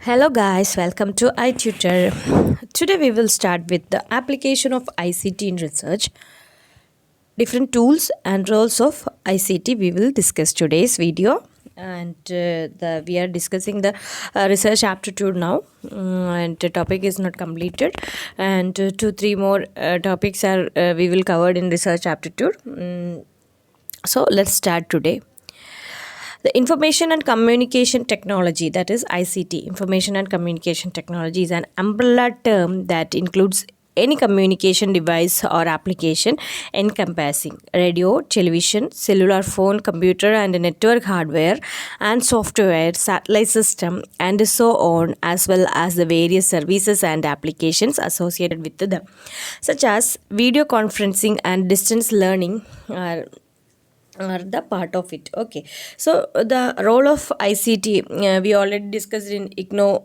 Hello guys, welcome to iTutor. Today we will start with the application of ICT in research. Different tools and roles of ICT we will discuss today's video, and we are discussing the research aptitude now, and the topic is not completed, and two three more topics are we will cover in research aptitude. So let's start today. The information and communication technology, that is ICT, information and communication technology, is an umbrella term that includes any communication device or application encompassing radio, television, cellular phone, computer, and network hardware and software, satellite system, and so on, as well as the various services and applications associated with them, such as video conferencing and distance learning are the part of it. Okay, so the role of ICT, we already discussed in IGNO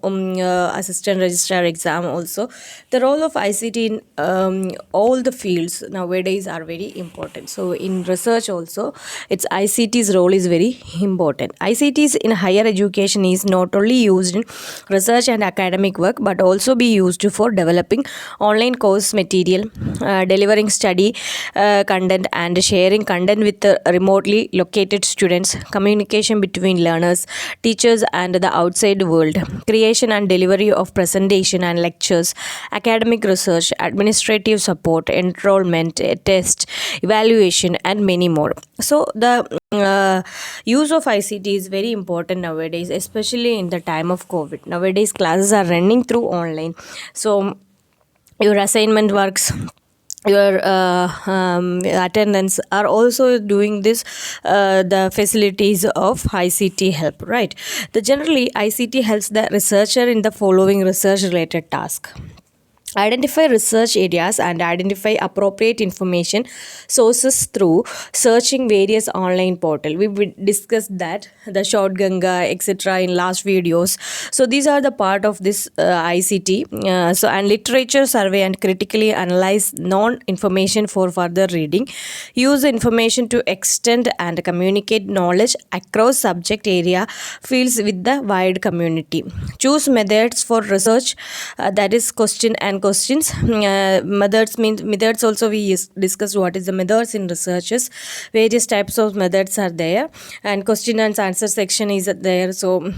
assistant registrar exam also. The role of ICT in all the fields nowadays are very important. So in research also, its ICT's role is very important. ICT's in higher education is not only used in research and academic work, but also be used for developing online course material, delivering study content, and sharing content with the remotely located students, communication between learners, teachers, and the outside world, creation and delivery of presentation and lectures, academic research, administrative support, enrollment, test, evaluation, and many more. So the use of ICT is very important nowadays, especially in the time of COVID. Nowadays classes are running through online, so your assignment works, your attendance are also doing this, the facilities of ICT help, right? The generally ICT helps the researcher in the following research related task: identify research areas and identify appropriate information sources through searching various online portal. We discussed that the short ganga etc in last videos. So these are the part of this ICT. So and literature survey and critically analyze non information for further reading, use information to extend and communicate knowledge across subject area fields with the wide community, choose methods for research, that is question and questions. Methods also we discussed what is the methods in researches. Various types of methods are there, and question and answer section is there. So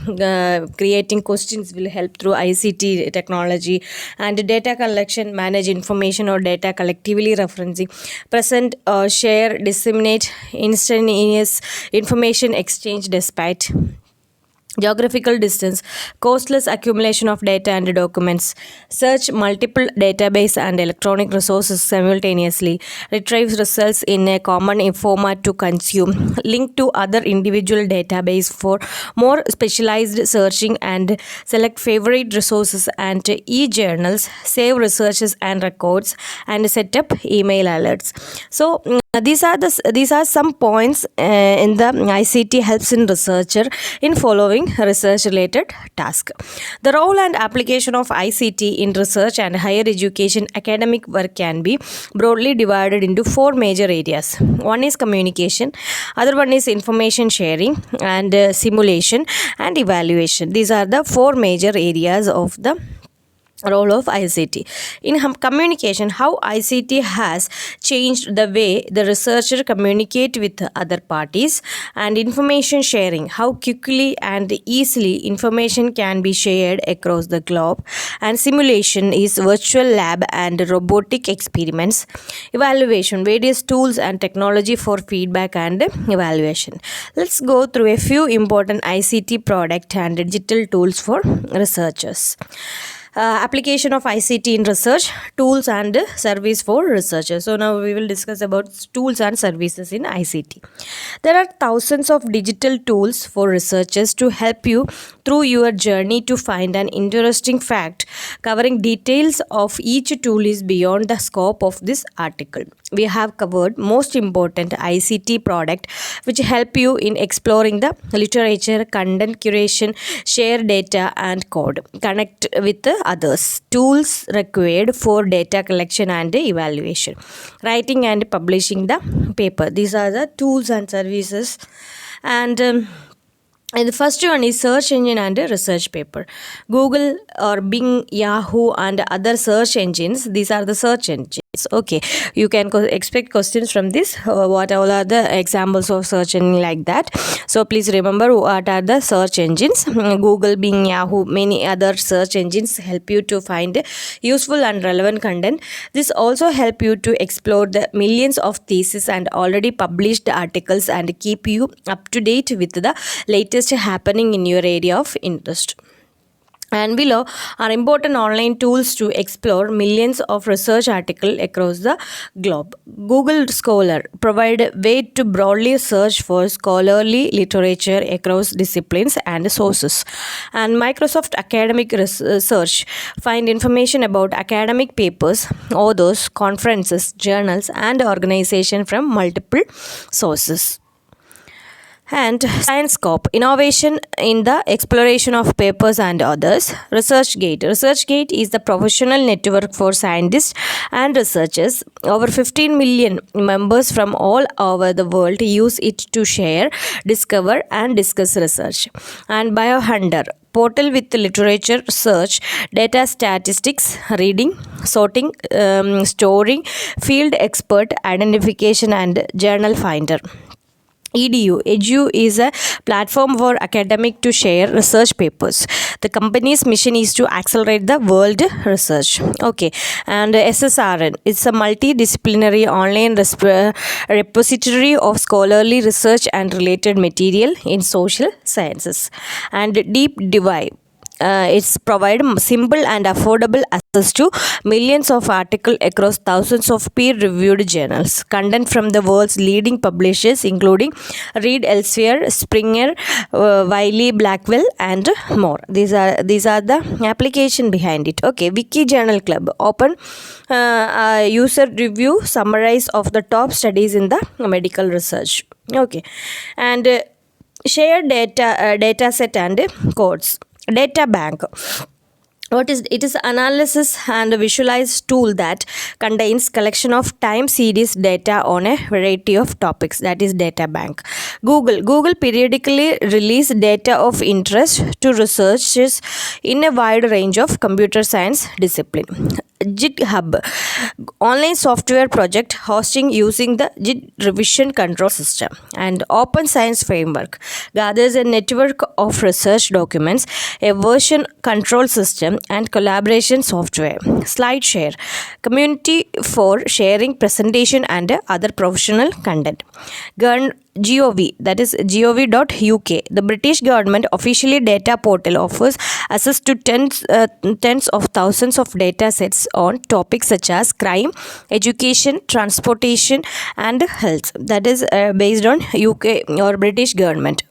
creating questions will help through ICT technology. And data collection, manage information or data collectively, referencing, present, share, disseminate, instantaneous information exchange despite geographical distance, costless accumulation of data and documents, search multiple database and electronic resources simultaneously, retrieve results in a common format to consume, link to other individual database for more specialized searching, and select favorite resources and e-journals, save researches and records, and set up email alerts. So these are some points in the ICT helps in researcher in following research related task. The role and application of ICT in research and higher education academic work can be broadly divided into four major areas. One is communication, other one is information sharing, and simulation and evaluation. These are the four major areas of the role of ICT. In communication, how ICT has changed the way the researcher communicate with other parties. And information sharing, how quickly and easily information can be shared across the globe. And simulation is virtual lab and robotic experiments. Evaluation, various tools and technology for feedback and evaluation. Let's go through a few important ICT product and digital tools for researchers. Application of ICT in research, tools and service for researchers. So now we will discuss about tools and services in ICT. There are thousands of digital tools for researchers to help you through your journey to find an interesting fact. Covering details of each tool is beyond the scope of this article. We have covered most important ICT product which help you in exploring the literature, content curation, share data and code, connect with the others, tools required for data collection and evaluation, writing and publishing the paper. These are the tools and services. And And the first one is search engine and research paper. Google or Bing, Yahoo, and other search engines. These are the search engines. Okay, you can expect questions from this. What all are the examples of search engine like that? So please remember what are the search engines. Google, Bing, Yahoo, many other search engines help you to find useful and relevant content. This also help you to explore the millions of theses and already published articles and keep you up to date with the latest happening in your area of interest. And below are important online tools to explore millions of research articles across the globe. Google Scholar provide a way to broadly search for scholarly literature across disciplines and sources. And Microsoft Academic Research find information about academic papers, authors, conferences, journals, and organizations from multiple sources. And ScienceScope, innovation in the exploration of papers and others. ResearchGate. ResearchGate is the professional network for scientists and researchers. Over 15 million members from all over the world use it to share, discover, and discuss research. And BioHunter, portal with literature search, data statistics, reading, sorting, storing, field expert identification, and journal finder. Edu is a platform for academic to share research papers. The company's mission is to accelerate the world research. Okay, and SSRN is a multidisciplinary online repository of scholarly research and related material in social sciences. And Deep Dive. It's provide simple and affordable access to millions of articles across thousands of peer-reviewed journals. Content from the world's leading publishers, including Reed Elsevier, Springer, Wiley, Blackwell, and more. These are the application behind it. Okay, Wiki Journal Club open user review summarize of the top studies in the medical research. Okay, and share data set and codes. Data bank. What is it? Is analysis and visualize tool that contains collection of time series data on a variety of topics. That is data bank. Google periodically release data of interest to researchers in a wide range of computer science discipline. GitHub, online software project hosting using the Git revision control system. And Open Science Framework gathers a network of research documents, a version control system, and collaboration software. SlideShare, community for sharing presentation and other professional content. Gov, that is gov.uk, the British government officially data portal offers access to tens of thousands of data sets on topics such as crime, education, transportation, and health. That is based on UK or British government.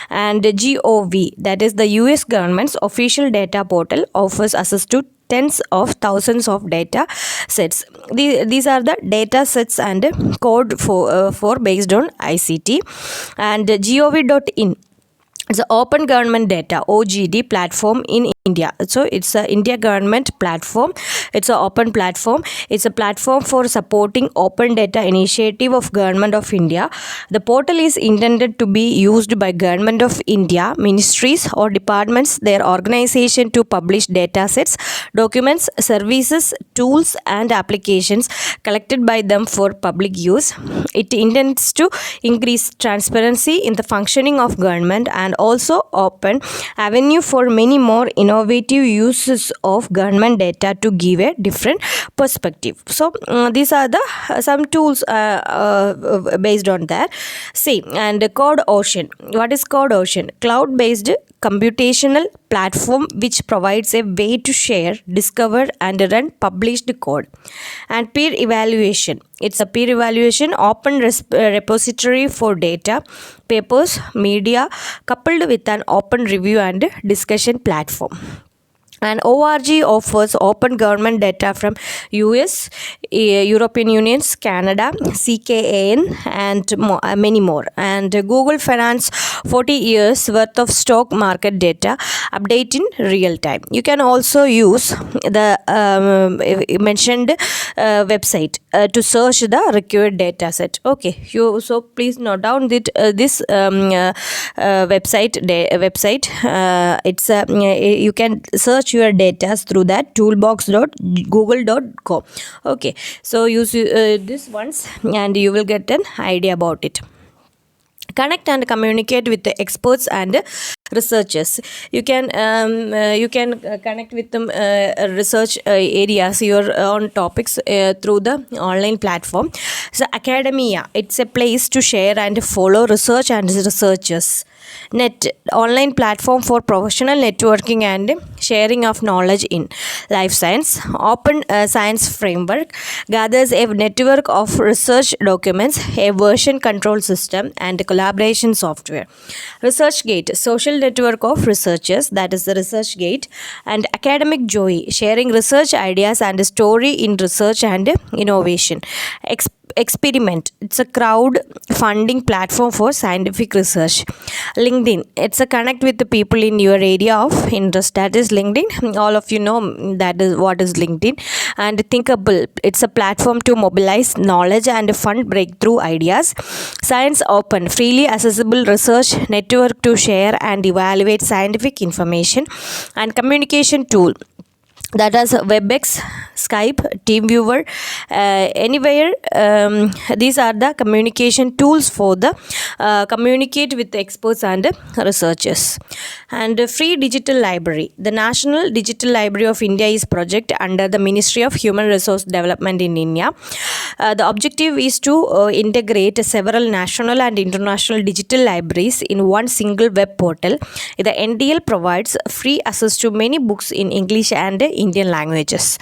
And Gov, that is the US government's official data portal, offers access to tens of thousands of data sets. These are the data sets and code for based on ICT. And gov.in, it's an open government data OGD platform in India. So it's a India government platform. It's an open platform. It's a platform for supporting open data initiative of Government of India. The portal is intended to be used by Government of India, ministries or departments, their organization to publish data sets, documents, services, tools, and applications collected by them for public use. It intends to increase transparency in the functioning of government and also open avenue for many more innovative uses of government data to give a different perspective. So these are the some tools based on that. See, and CodeOcean. What is CodeOcean? Cloud-based computational platform which provides a way to share, discover, and run published code. And peer evaluation. It's a peer evaluation open repository for data, papers, media, coupled with an open review and discussion platform. And ORG offers open government data from US, European Union, Canada, CKAN, and many more. And Google Finance 40 years worth of stock market data update in real time. You can also use the mentioned website to search the required data set. Okay, so please note down that this website. It's you can search your data through that toolbox.google.com. Okay, so use this once and you will get an idea about it. Connect and communicate with the experts and researchers. You can connect with them research areas, your own topics through the online platform. So academia, it's a place to share and follow research and researchers. Net, online platform for professional networking and sharing of knowledge in life science. Open science framework gathers a network of research documents, a version control system, and collaboration software. ResearchGate, social network of researchers, that is the ResearchGate. And Academic Joy, sharing research ideas and story in research and innovation. Experiment, it's a crowd funding platform for scientific research. LinkedIn, it's a connect with the people in your area of interest, that is LinkedIn. All of you know that is what is LinkedIn. And Thinkable, it's a platform to mobilize knowledge and fund breakthrough ideas. Science Open, freely accessible research network to share and evaluate scientific information. And Communication Tool, that is WebEx, Skype, TeamViewer, anywhere. These are the communication tools for the communicate with the experts and researchers. And Free Digital Library, the National Digital Library of India is project under the Ministry of Human Resource Development in India. The objective is to integrate several national and international digital libraries in one single web portal. The NDL provides free access to many books in English and Indian languages.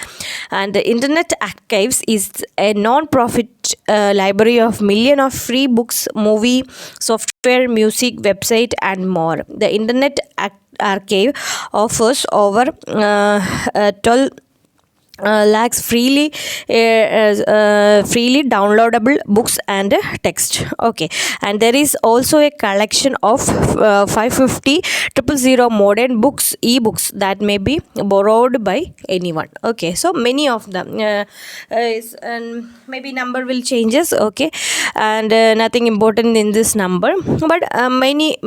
And the Internet Archives is a non-profit library of millions of free books, movie, software, music, website, and more. The Internet Archive offers over 12 lakhs freely downloadable books and text. Okay, and there is also a collection of 550 modern books, e-books, that may be borrowed by anyone. Okay, so many of them and maybe number will changes. Okay, and nothing important in this number, but many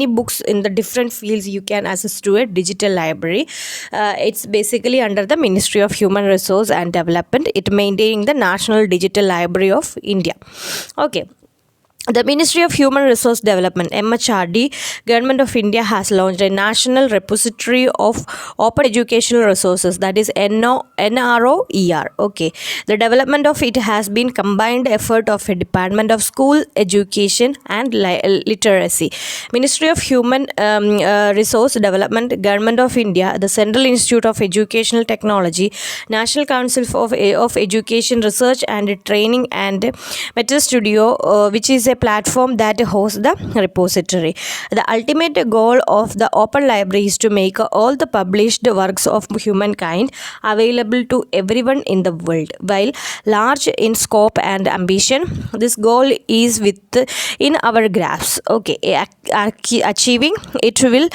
books in the different fields you can access to a digital library. It's basically under the Ministry of Human Resource and Development, it maintaining the National Digital Library of India. Okay. The Ministry of Human Resource Development, MHRD, Government of India has launched a National Repository of Open Educational Resources, that is NROER. Okay, the development of it has been combined effort of a Department of School Education and Literacy, Ministry of Human Resource Development, Government of India, the Central Institute of Educational Technology, National Council of Education Research and Training, and Meta Studio, which is a platform that hosts the repository. The ultimate goal of the Open Library is to make all the published works of humankind available to everyone in the world. While large in scope and ambition, this goal is within our grasp. Okay, achieving it will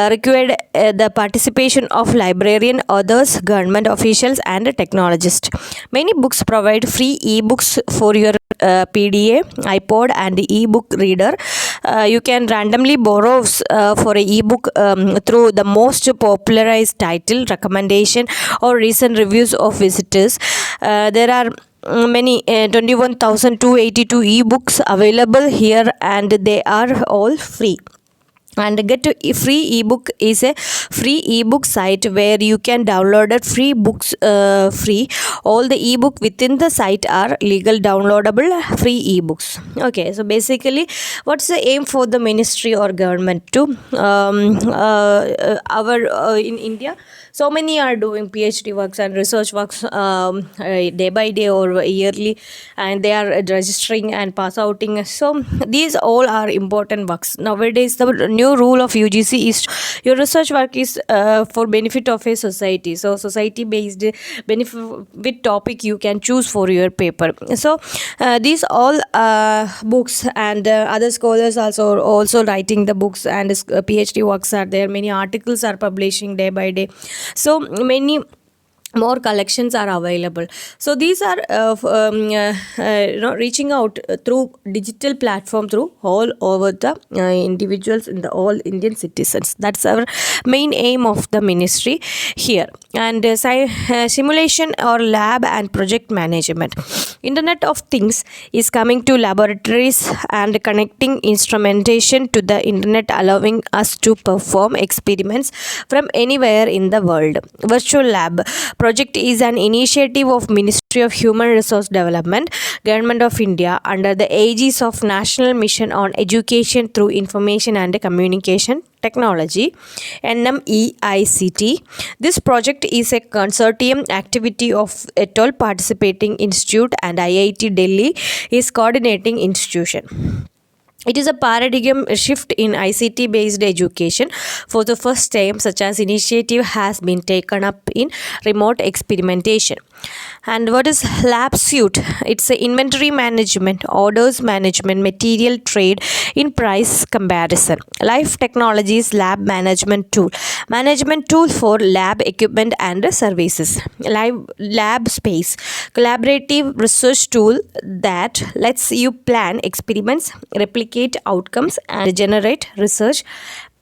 require the participation of librarian, authors, government officials, and technologists. Many books provide free e-books for your PDA, iPod, and the ebook reader. You can randomly borrow for an ebook through the most popularized title, recommendation, or recent reviews of visitors. There are many 21,282 ebooks available here, and they are all free. And Get to Free ebook is a free ebook site where you can download free books free. All the ebook within the site are legal downloadable free ebooks. Okay, so basically what's the aim for the ministry or government to in India? So many are doing PhD works and research works day by day or yearly, and they are registering and pass outing. So these all are important works. Nowadays, the new rule of UGC is your research work is for benefit of a society. So society based benefit topic you can choose for your paper. So these all books and other scholars also writing the books, and PhD works are there. Many articles are publishing day by day. So many more collections are available. So these are reaching out through digital platform through all over the individuals in the all Indian citizens. That's our main aim of the ministry here. And simulation or lab and project management. Internet of Things is coming to laboratories and connecting instrumentation to the internet, allowing us to perform experiments from anywhere in the world. Virtual lab project is an initiative of Ministry of Human Resource Development, Government of India, under the aegis of National Mission on Education through Information and Communication Technology, NMEICT. This project is a consortium activity of a 12 participating institute, and IIT Delhi is coordinating institution. It is a paradigm shift in ICT based education. For the first time, such as initiative has been taken up in remote experimentation. And what is Lab Suite? It's a inventory management, orders management, material trade in price comparison. Life Technologies Lab Management Tool for lab equipment and services. Lab Space, collaborative research tool that lets you plan experiments, replicate outcomes, and generate research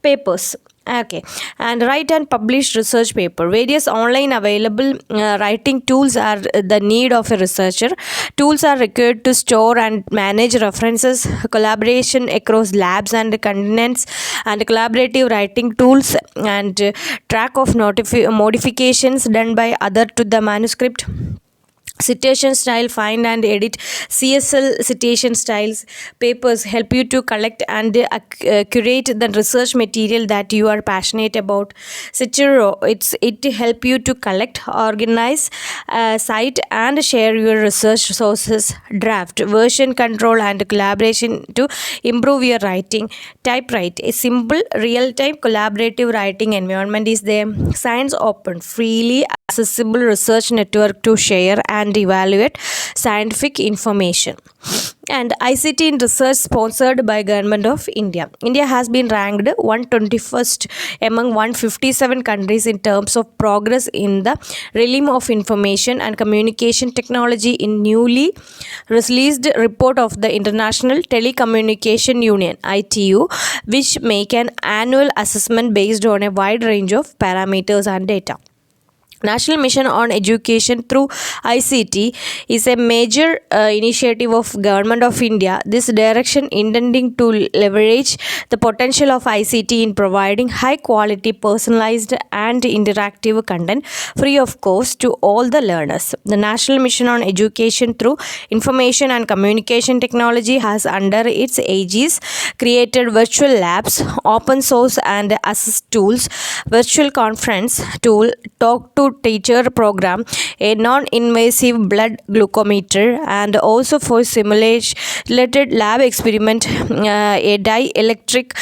papers. Okay, and write and publish research paper. Various online available writing tools are the need of a researcher. Tools are required to store and manage references, collaboration across labs and continents, and collaborative writing tools, and track of modifications done by other to the manuscript. Citation style, find and edit. CSL citation styles papers help you to collect and curate the research material that you are passionate about. Citero, it help you to collect, organize, cite and share your research sources. Draft, version control and collaboration to improve your writing. Typewrite, a simple real-time collaborative writing environment is there. Science Open, freely accessible research network to share and evaluate scientific information. And ICT in research sponsored by Government of India. India has been ranked 121st among 157 countries in terms of progress in the realm of information and communication technology in newly released report of the International Telecommunication Union (ITU), which make an annual assessment based on a wide range of parameters and data. National Mission on Education through ICT is a major initiative of Government of India. This direction intending to leverage the potential of ICT in providing high quality, personalized and interactive content free of cost to all the learners. The National Mission on Education through Information and Communication Technology has under its aegis created virtual labs, open source and assist tools, virtual conference tool, talk to teacher program, a non-invasive blood glucometer, and also for simulated lab experiment, a dielectric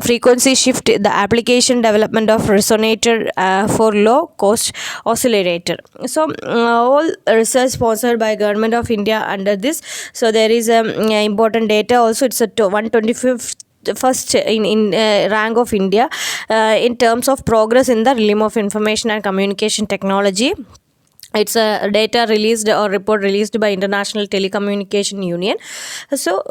frequency shift, the application development of resonator for low cost oscillator. So all research sponsored by Government of India under this. So there is important data also. It's a 125th first in rank of India in terms of progress in the realm of information and communication technology. It's a data released or report released by International Telecommunication Union. So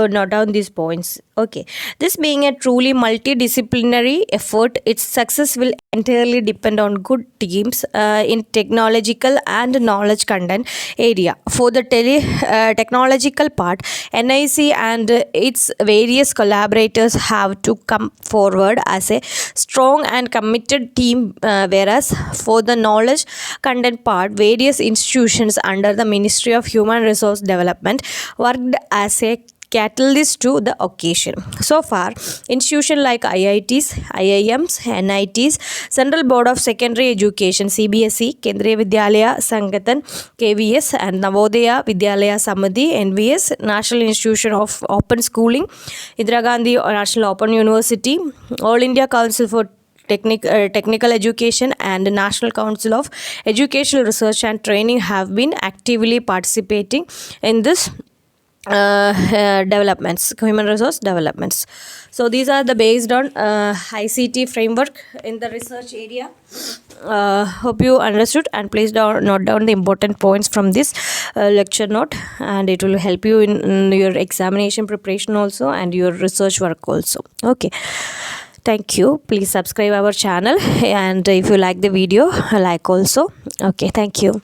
note down these points. Okay, this being a truly multidisciplinary effort, its success will entirely depend on good teams in technological and knowledge content area. For the technological part, NIC and its various collaborators have to come forward as a strong and committed team, whereas for the knowledge content part, various institutions under the Ministry of Human Resource Development worked as a catalyst to the occasion. So far, institutions like IITs, IIMs, NITs, Central Board of Secondary Education (CBSE), Kendriya Vidyalaya Sangathan (KVS), and Navodaya Vidyalaya Samiti (NVS), National Institution of Open Schooling, Indira Gandhi National Open University, All India Council for Technical Education, and National Council of Educational Research and Training have been actively participating in this developments, human resource developments. So these are the based on ICT framework in the research area. Hope you understood, and please note down the important points from this lecture note, and it will help you in your examination preparation also and your research work also. Okay, thank you. Please subscribe our channel, and if you like the video, like also. Okay, thank you.